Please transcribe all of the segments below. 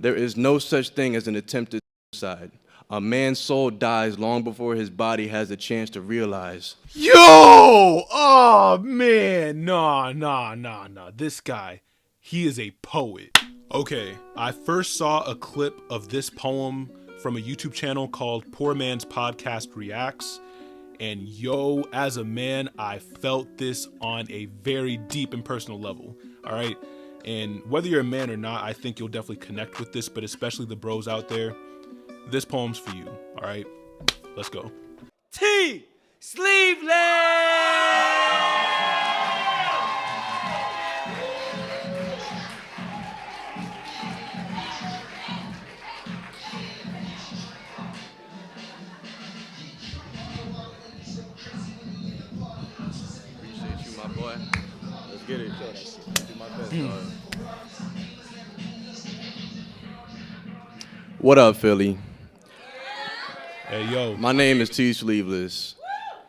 There is no such thing as an attempted suicide. A man's soul dies long before his body has a chance to realize. Yo! Oh, man. Nah. This guy, he is a poet. Okay, I first saw a clip of this poem from a YouTube channel called Poor Man's Podcast Reacts. And yo, as a man, I felt this on a very deep and personal level. All right. And whether you're a man or not, I think you'll definitely connect with this, but especially the bros out there, this poem's for you. All right. Let's go. Tsleeveless! Appreciate you, my boy. Let's get it. Do my best, dog. What up, Philly? Hey, yo. My name is Tsleeveless.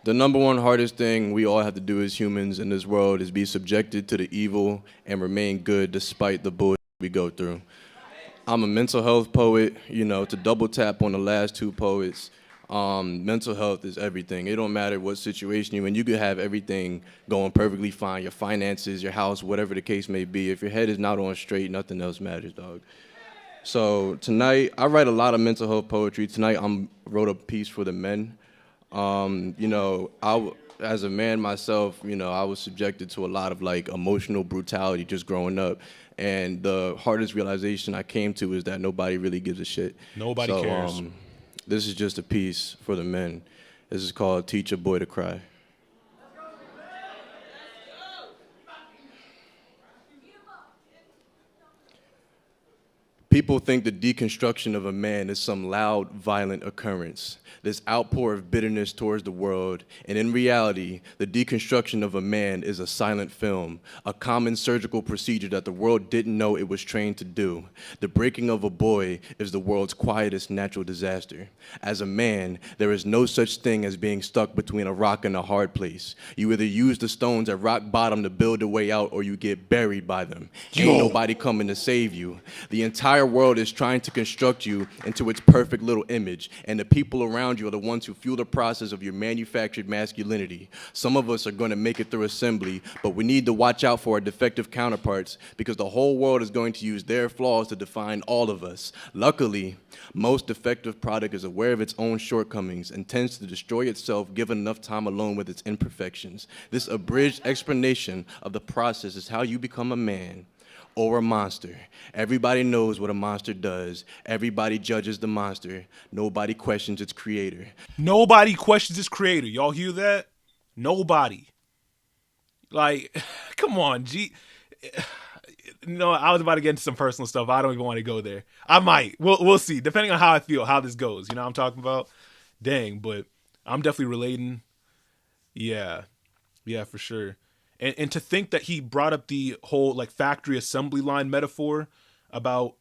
The number one hardest thing we all have to do as humans in this world is be subjected to the evil and remain good despite the bullshit we go through. I'm a mental health poet, to double tap on the last two poets. Mental health is everything. It don't matter what situation you're in. You could have everything going perfectly fine, your finances, your house, whatever the case may be. If your head is not on straight, nothing else matters, dog. So tonight, I write a lot of mental health poetry. Tonight, I wrote a piece for the men. As a man myself, I was subjected to a lot of emotional brutality just growing up. And the hardest realization I came to is that nobody really gives a shit. Nobody cares. This is just a piece for the men. This is called Teach a Boy to Cry. People think the deconstruction of a man is some loud, violent occurrence, this outpour of bitterness towards the world, and in reality, the deconstruction of a man is a silent film, a common surgical procedure that the world didn't know it was trained to do. The breaking of a boy is the world's quietest natural disaster. As a man, there is no such thing as being stuck between a rock and a hard place. You either use the stones at rock bottom to build a way out, or you get buried by them. Ain't nobody coming to save you. The entire world is trying to construct you into its perfect little image, and the people around you are the ones who fuel the process of your manufactured masculinity. Some of us are going to make it through assembly, but we need to watch out for our defective counterparts because the whole world is going to use their flaws to define all of us. Luckily, most defective product is aware of its own shortcomings and tends to destroy itself given enough time alone with its imperfections. This abridged explanation of the process is how you become a man. Or a monster. Everybody knows what a monster does. Everybody judges the monster. Nobody questions its creator. Nobody questions its creator. Y'all hear that? Nobody. Come on, G. I was about to get into some personal stuff. I don't even want to go there. I might. We'll see. Depending on how I feel, how this goes. You know what I'm talking about? Dang, but I'm definitely relating. Yeah, for sure. And to think that he brought up the whole factory assembly line metaphor about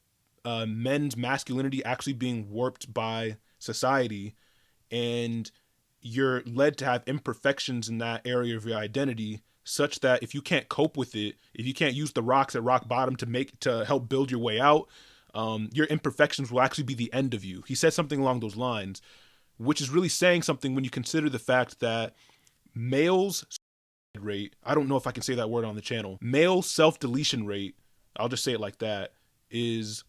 men's masculinity actually being warped by society, and you're led to have imperfections in that area of your identity, such that if you can't cope with it, if you can't use the rocks at rock bottom to help build your way out, your imperfections will actually be the end of you. He said something along those lines, which is really saying something when you consider the fact that males rate, I don't know if I can say that word on the channel, male self-deletion rate, I'll just say it like that, is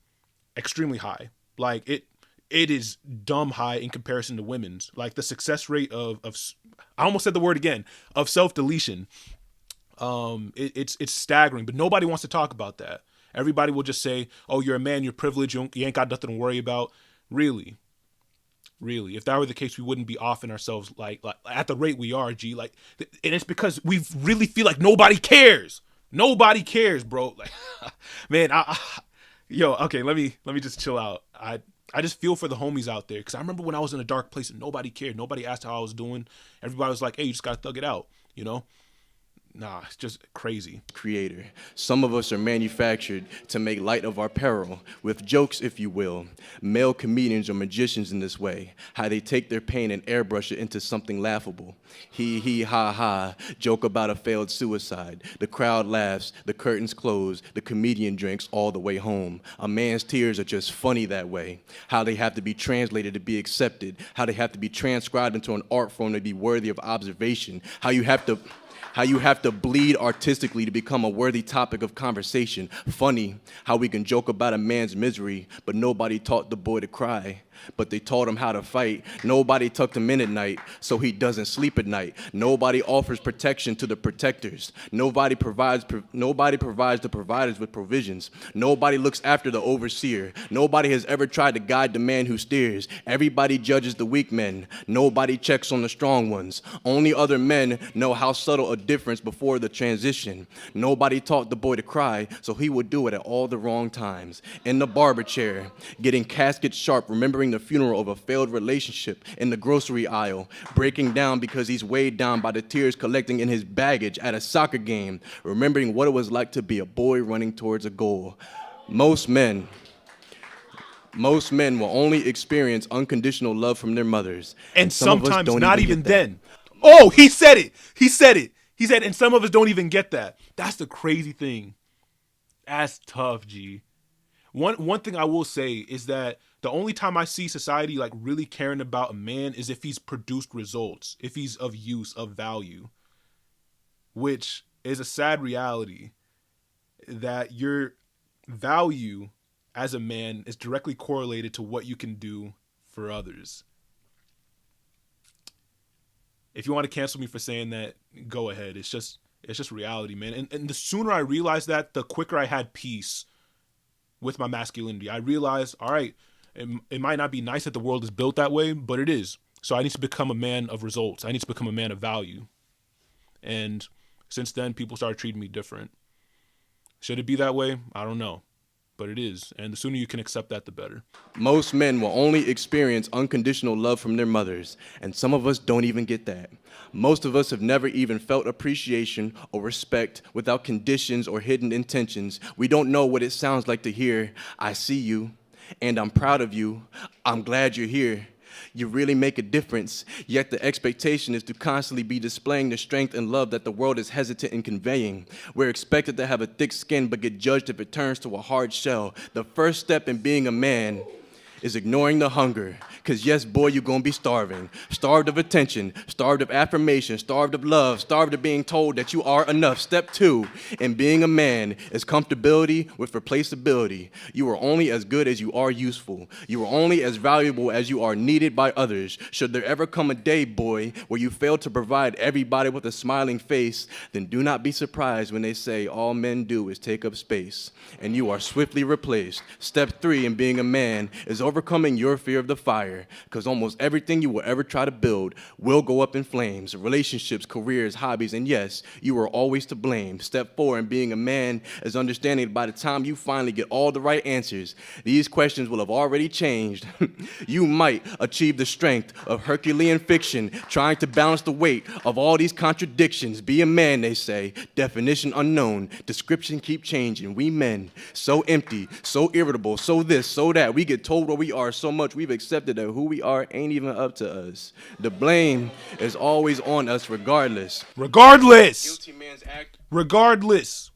extremely high. It is dumb high in comparison to women's. The success rate of I almost said the word again, of self-deletion, it's staggering, but nobody wants to talk about that. Everybody will just say, oh, you're a man, you're privileged, you ain't got nothing to worry about. Really, if that were the case, we wouldn't be offing ourselves like at the rate we are, G. And it's because we really feel like nobody cares. Nobody cares, bro. Man, okay, let me just chill out. I just feel for the homies out there, because I remember when I was in a dark place and nobody cared. Nobody asked how I was doing. Everybody was like, hey, you just gotta thug it out, Nah, it's just crazy. Creator. Some of us are manufactured to make light of our peril, with jokes, if you will. Male comedians are magicians in this way, how they take their pain and airbrush it into something laughable. He, ha, ha, joke about a failed suicide. The crowd laughs, the curtains close, the comedian drinks all the way home. A man's tears are just funny that way. How they have to be translated to be accepted, how they have to be transcribed into an art form to be worthy of observation, how you have to bleed artistically to become a worthy topic of conversation. Funny how we can joke about a man's misery, but nobody taught the boy to cry. But they taught him how to fight. Nobody tucked him in at night so he doesn't sleep at night. Nobody offers protection to the protectors. Nobody provides the providers with provisions. Nobody looks after the overseer. Nobody has ever tried to guide the man who steers. Everybody judges the weak men. Nobody checks on the strong ones. Only other men know how subtle a difference before the transition. Nobody taught the boy to cry, so he would do it at all the wrong times. In the barber chair, getting caskets sharp, remembering the funeral of a failed relationship. In the grocery aisle, breaking down because he's weighed down by the tears collecting in his baggage at a soccer game, remembering what it was like to be a boy running towards a goal. Most men will only experience unconditional love from their mothers. And some of us sometimes don't not even even get that. then. Oh, he said it. He said it. He said, and some of us don't even get that. That's the crazy thing. That's tough, G. One thing I will say is that the only time I see society like really caring about a man is if he's produced results, if he's of use, of value, which is a sad reality that your value as a man is directly correlated to what you can do for others. If you want to cancel me for saying that, go ahead. It's just reality, man. And the sooner I realized that, the quicker I had peace with my masculinity. I realized, all right, it might not be nice that the world is built that way, but it is. So I need to become a man of results. I need to become a man of value. And since then, people started treating me different. Should it be that way? I don't know. But it is. And the sooner you can accept that, the better. Most men will only experience unconditional love from their mothers, and some of us don't even get that. Most of us have never even felt appreciation or respect without conditions or hidden intentions. We don't know what it sounds like to hear, "I see you, and I'm proud of you. I'm glad you're here. You really make a difference," yet the expectation is to constantly be displaying the strength and love that the world is hesitant in conveying. We're expected to have a thick skin but get judged if it turns to a hard shell. The first step in being a man is ignoring the hunger. Because yes, boy, you're going to be starving. Starved of attention, starved of affirmation, starved of love, starved of being told that you are enough. Step 2 in being a man is comfortability with replaceability. You are only as good as you are useful. You are only as valuable as you are needed by others. Should there ever come a day, boy, where you fail to provide everybody with a smiling face, then do not be surprised when they say all men do is take up space, and you are swiftly replaced. Step 3 in being a man is overcoming your fear of the fire, because almost everything you will ever try to build will go up in flames. Relationships, careers, hobbies, and yes, you are always to blame. Step 4 in being a man is understanding that by the time you finally get all the right answers, these questions will have already changed. You might achieve the strength of Herculean fiction, trying to balance the weight of all these contradictions. Be a man, they say. Definition unknown. Description keep changing. We men, so empty, so irritable, so this, so that. We get told what we are so much we've accepted that who we are ain't even up to us. The blame is always on us regardless. Regardless. Guilty man's act. Regardless.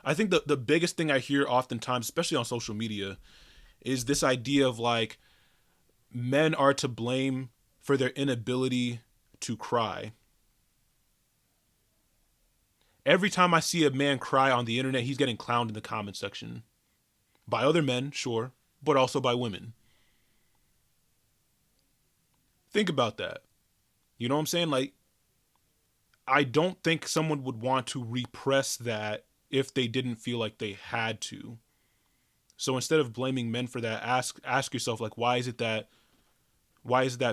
I think the biggest thing I hear oftentimes, especially on social media, is this idea of like men are to blame for their inability to cry. Every time I see a man cry on the internet, he's getting clowned in the comment section. By other men, sure, but also by women. Think about that. You know what I'm saying? Like, I don't think someone would want to repress that if they didn't feel like they had to. So instead of blaming men for that, ask yourself, like, why is it that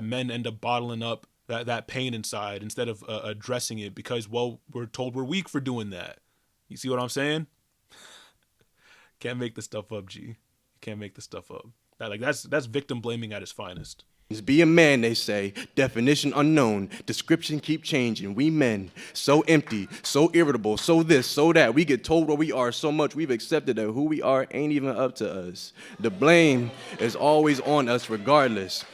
men end up bottling up that pain inside instead of addressing it? Because, well, we're told we're weak for doing that. You see what I'm saying? Can't make this stuff up, G. Can't make this stuff up. That's victim blaming at its finest. Be a man, they say. Definition unknown. Description keep changing. We men, so empty, so irritable, so this, so that. We get told what we are so much we've accepted that who we are ain't even up to us. The blame is always on us regardless.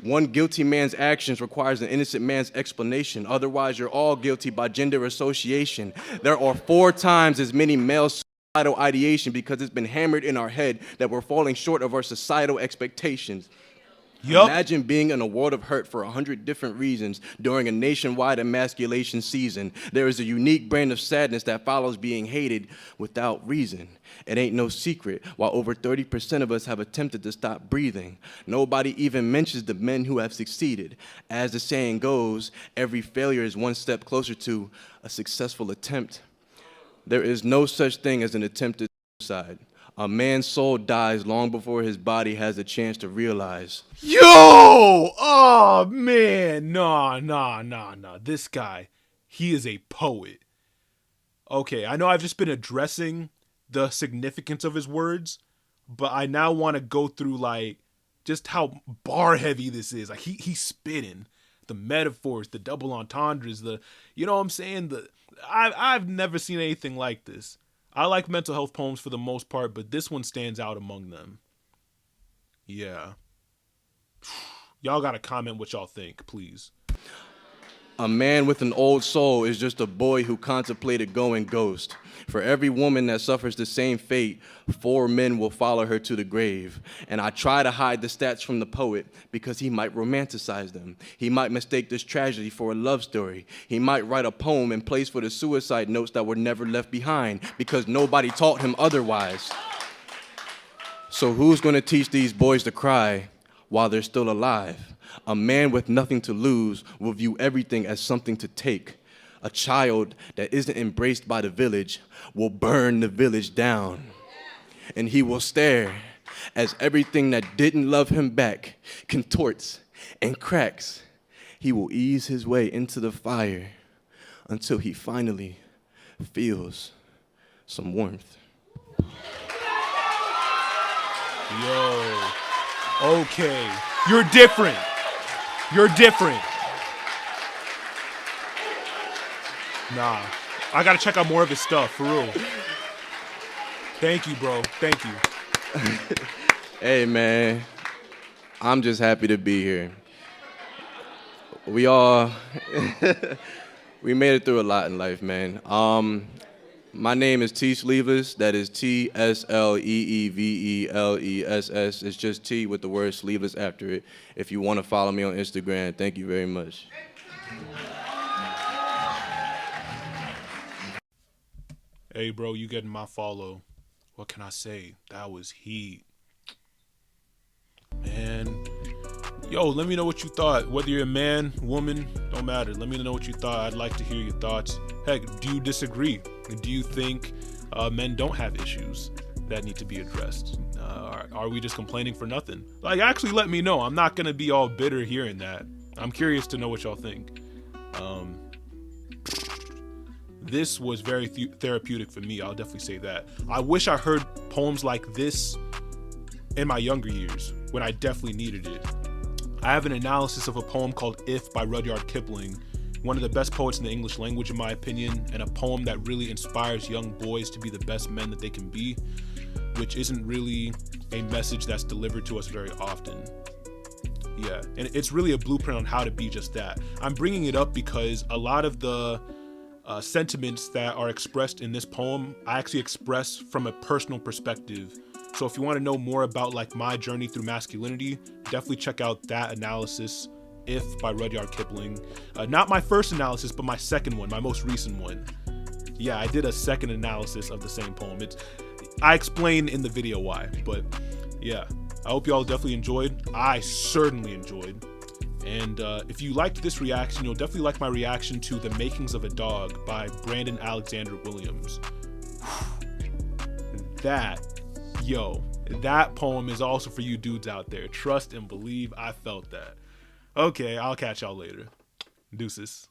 One guilty man's actions requires an innocent man's explanation. Otherwise, you're all guilty by gender association. There are 4 times as many male suicidal ideation because it's been hammered in our head that we're falling short of our societal expectations. Yup. Imagine being in a world of hurt for 100 different reasons during a nationwide emasculation season. There is a unique brand of sadness that follows being hated without reason. It ain't no secret, while over 30% of us have attempted to stop breathing. Nobody even mentions the men who have succeeded. As the saying goes, every failure is one step closer to a successful attempt. There is no such thing as an attempted suicide. A man's soul dies long before his body has a chance to realize. Yo! Oh, man. Nah. This guy, he is a poet. Okay, I know I've just been addressing the significance of his words, but I now want to go through, like, just how bar heavy this is. Like, he's spitting. The metaphors, the double entendres, you know what I'm saying? I've never seen anything like this. I like mental health poems for the most part, but this one stands out among them. Yeah. Y'all gotta comment what y'all think, please. A man with an old soul is just a boy who contemplated going ghost. For every woman that suffers the same fate, 4 men will follow her to the grave. And I try to hide the stats from the poet because he might romanticize them. He might mistake this tragedy for a love story. He might write a poem in place for the suicide notes that were never left behind because nobody taught him otherwise. So who's going to teach these boys to cry while they're still alive? A man with nothing to lose will view everything as something to take. A child that isn't embraced by the village will burn the village down. And he will stare as everything that didn't love him back contorts and cracks. He will ease his way into the fire until he finally feels some warmth. Yo. Okay. You're different. You're different. Nah. I gotta check out more of his stuff, for real. Thank you, bro. Thank you. Hey, man. I'm just happy to be here. We all, we made it through a lot in life, man. My name is Tsleeveless. That is Tsleeveless. It's just T with the word sleeveless after it. If you want to follow me on Instagram, thank you very much. Hey, bro, you getting my follow. What can I say? That was heat. Man. Yo, let me know what you thought. Whether you're a man, woman, don't matter. Let me know what you thought. I'd like to hear your thoughts. Heck, do you disagree? Do you think men don't have issues that need to be addressed? Are we just complaining for nothing? Like, actually let me know. I'm not going to be all bitter hearing that. I'm curious to know what y'all think. This was very therapeutic for me. I'll definitely say that. I wish I heard poems like this in my younger years when I definitely needed it. I have an analysis of a poem called If by Rudyard Kipling, one of the best poets in the English language in my opinion, and a poem that really inspires young boys to be the best men that they can be, which isn't really a message that's delivered to us very often. Yeah, and it's really a blueprint on how to be just that. I'm bringing it up because a lot of the sentiments that are expressed in this poem, I actually express from a personal perspective. So if you want to know more about like my journey through masculinity, definitely check out that analysis, If by Rudyard Kipling. Not my first analysis, but my second one, my most recent one. Yeah, I did a second analysis of the same poem. I explain in the video why, but yeah, I hope y'all definitely enjoyed. I certainly enjoyed. And if you liked this reaction, you'll definitely like my reaction to The Makings of a Dog by Brandon Alexander Williams. That poem is also for you dudes out there. Trust and believe, I felt that. Okay, I'll catch y'all later. Deuces.